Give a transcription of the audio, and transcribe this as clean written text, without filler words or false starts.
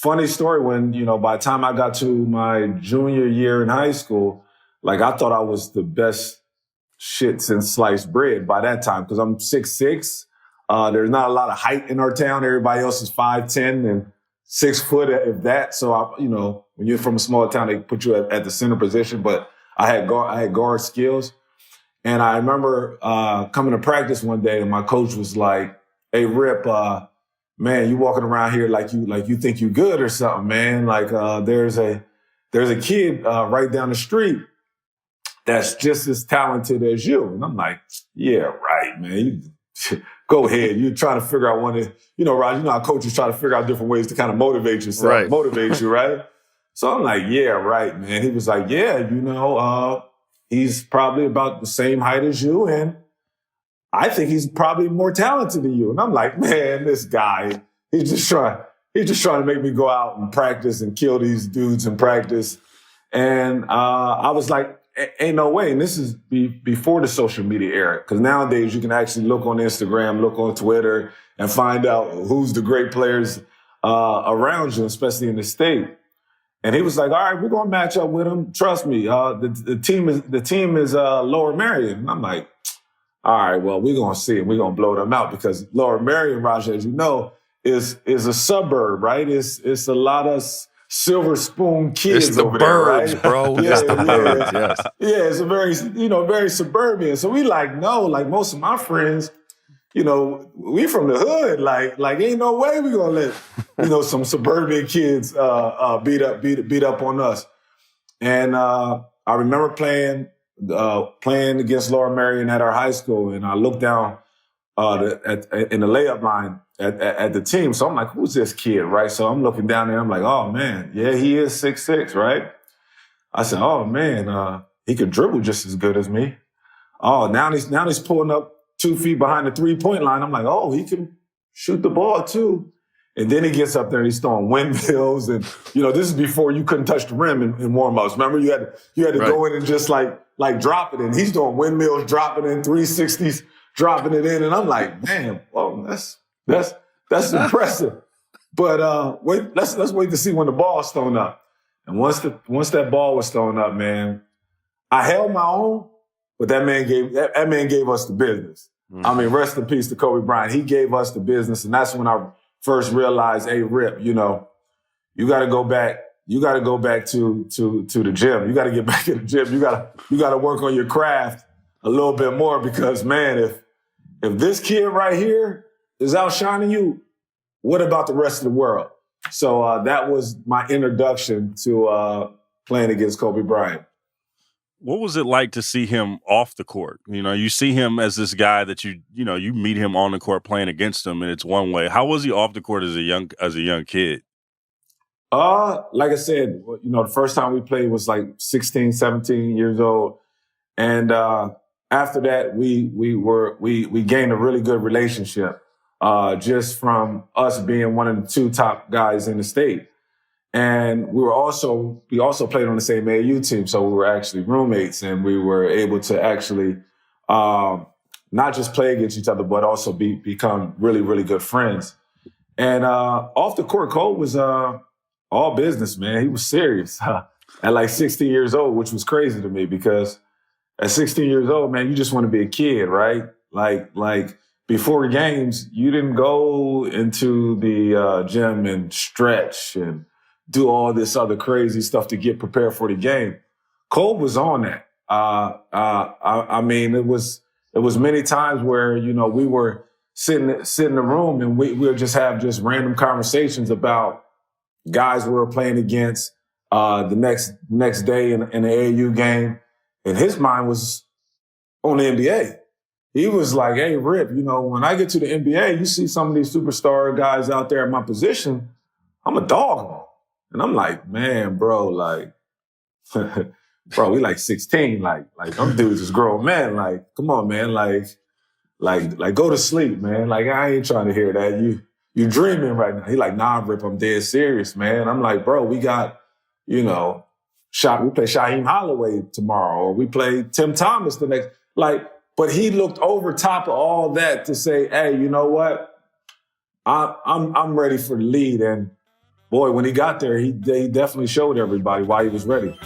funny story when, by the time I got to my junior year in high school, like I thought I was the best shit since sliced bread by that time because I'm 6'6". There's not a lot of height in our town. Everybody else is 5'10" and 6 foot, if that. So, when you're from a small town, they put you at the center position. But I had guard skills. And I remember coming to practice one day and my coach was like, "Hey, Rip, man, you walking around here like you think you good or something, man. Like there's a kid right down the street that's just as talented as you." And I'm like, "Yeah, right, man. Go ahead. You're trying to figure out Raj, you know how coaches try to figure out different ways to kind of motivate yourself, right. motivate you, right?" So I'm like, "Yeah, right, man." He was like, "Yeah, he's probably about the same height as you, and I think he's probably more talented than you." And I'm like, "Man, this guy, he's just trying to make me go out and practice and kill these dudes in practice." And I was like, ain't no way. And this is before the social media era. Because nowadays you can actually look on Instagram, look on Twitter, and find out who's the great players around you, especially in the state. And he was like, "All right, we're going to match up with him. Trust me. The team is Lower Merion." And I'm like, "All right, well, we're going to see it. We're going to blow them out," because Lower Merion, Raj, as you know, is a suburb, right? It's a lot of silver spoon kids it's the over burbs, there, right? bro. Yeah, it's the burbs, yes. Yeah, it's a very suburban. So we no, like most of my friends, we from the hood. Like ain't no way we gonna let some suburban kids beat up on us. And I remember playing against Lower Merion at our high school, and I looked down in the layup line at the team. So I'm like, "Who's this kid?" Right? So I'm looking down there. I'm like, "Oh man, yeah, he is 6'6", right?" I said, "Oh man, he could dribble just as good as me." Oh, now he's pulling up 2 feet behind the 3-point line. I'm like, "Oh, he can shoot the ball too." And then he gets up there and he's throwing windmills, and this is before you couldn't touch the rim in warm-ups. Remember, you had to right. go in and just like drop it in. He's doing windmills, dropping in 360s, dropping it in, and I'm like, "Man, well, that's impressive." But let's wait to see when the ball's thrown up. And once that ball was thrown up, man, I held my own, but that man gave us the business. Mm-hmm. I mean, rest in peace to Kobe Bryant. He gave us the business, and that's when I first realized, "Hey, Rip, you got to go back. You got to go back to the gym. You got to get back in the gym. You got to work on your craft a little bit more because, man, if this kid right here is outshining you, what about the rest of the world?" So that was my introduction to playing against Kobe Bryant. What was it like to see him off the court? You see him as this guy that you meet him on the court playing against him, and it's one way. How was he off the court as a young kid? Like I said, the first time we played was like 16, 17 years old. And after that, we gained a really good relationship just from us being one of the 2 top guys in the state. And we also played on the same AAU team, so we were actually roommates, and we were able to actually not just play against each other, but also become really, really good friends. And off the court, Cole was all business, man. He was serious at like 16 years old, which was crazy to me because at 16 years old, man, you just want to be a kid, right? Like before games, you didn't go into the gym and stretch and do all this other crazy stuff to get prepared for the game. Cole was on that. I mean, it was many times where, we were sitting in the room and we would just have random conversations about guys we were playing against the next day in the AAU game. And his mind was on the NBA. He was like, "Hey, Rip, when I get to the NBA, you see some of these superstar guys out there at my position, I'm a dog." And I'm like, "Man, bro, like, bro, we like 16. Like them dudes is grown men. Like, come on, man. Like, go to sleep, man. Like, I ain't trying to hear that. You dreaming right now." He like, "Nah, Rip, I'm dead serious, man." I'm like, "Bro, we got, we play Shaheem Holloway tomorrow, or we play Tim Thomas the next." But he looked over top of all that to say, "Hey, you know what? I'm ready for the lead." And boy, when he got there, he definitely showed everybody why he was ready.